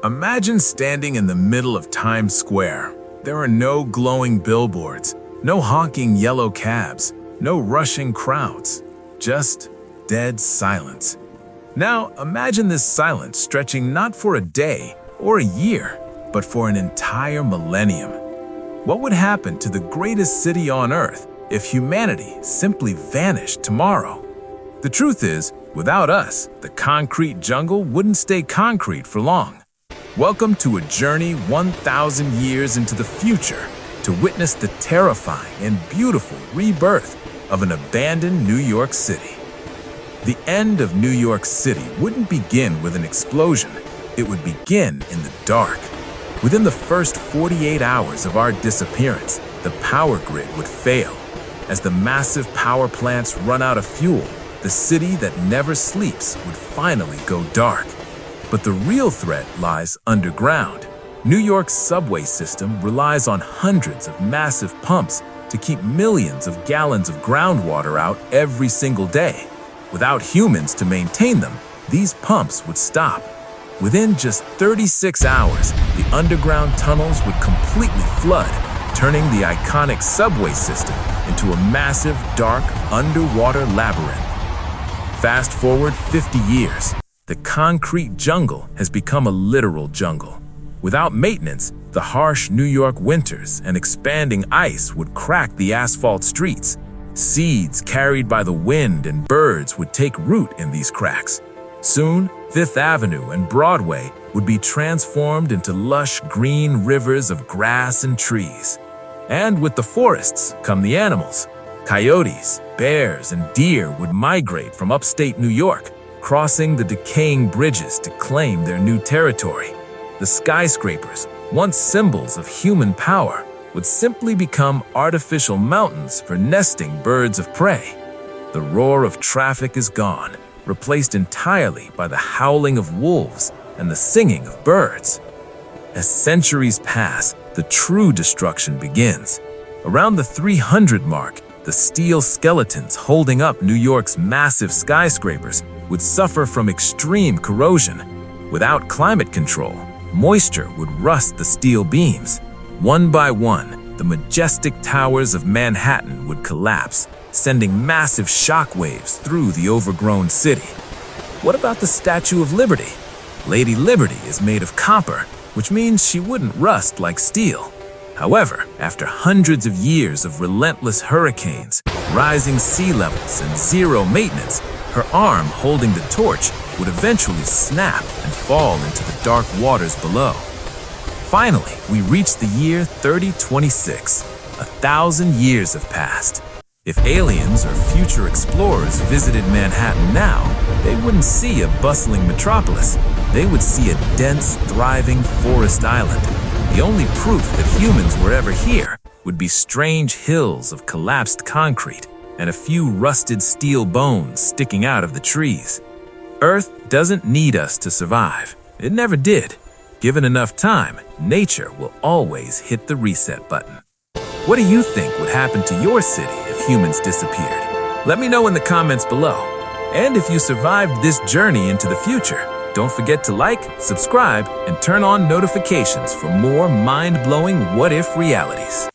Imagine standing in the middle of Times Square. There are no glowing billboards, no honking yellow cabs, no rushing crowds, just dead silence. Now imagine this silence stretching not for a day or a year, but for an entire millennium. What would happen to the greatest city on Earth if humanity simply vanished tomorrow? The truth is, without us, the concrete jungle wouldn't stay concrete for long. Welcome to a journey 1,000 years into the future to witness the terrifying and beautiful rebirth of an abandoned New York City. The end of New York City wouldn't begin with an explosion. It would begin in the dark. Within the first 48 hours of our disappearance, the power grid would fail. As the massive power plants run out of fuel, the city that never sleeps would finally go dark. But the real threat lies underground. New York's subway system relies on hundreds of massive pumps to keep millions of gallons of groundwater out every single day. Without humans to maintain them, these pumps would stop. Within just 36 hours, the underground tunnels would completely flood, turning the iconic subway system into a massive, dark, underwater labyrinth. Fast forward 50 years. The concrete jungle has become a literal jungle. Without maintenance, the harsh New York winters and expanding ice would crack the asphalt streets. Seeds carried by the wind and birds would take root in these cracks. Soon, Fifth Avenue and Broadway would be transformed into lush green rivers of grass and trees. And with the forests come the animals. Coyotes, bears, and deer would migrate from upstate New York, crossing the decaying bridges to claim their new territory. The skyscrapers, once symbols of human power, would simply become artificial mountains for nesting birds of prey. The roar of traffic is gone, replaced entirely by the howling of wolves and the singing of birds. As centuries pass, the true destruction begins. Around the 300 mark, the steel skeletons holding up New York's massive skyscrapers would suffer from extreme corrosion. Without climate control, moisture would rust the steel beams. One by one, the majestic towers of Manhattan would collapse, sending massive shockwaves through the overgrown city. What about the Statue of Liberty? Lady Liberty is made of copper, which means she wouldn't rust like steel. However, after hundreds of years of relentless hurricanes, rising sea levels, and zero maintenance, her arm holding the torch would eventually snap and fall into the dark waters below. Finally, we reach the year 3026. 1,000 years have passed. If aliens or future explorers visited Manhattan now, they wouldn't see a bustling metropolis. They would see a dense, thriving forest island. The only proof that humans were ever here would be strange hills of collapsed concrete and a few rusted steel bones sticking out of the trees. Earth doesn't need us to survive. It never did. Given enough time, nature will always hit the reset button. What do you think would happen to your city if humans disappeared? Let me know in the comments below. And if you survived this journey into the future, don't forget to like, subscribe, and turn on notifications for more mind-blowing what-if realities.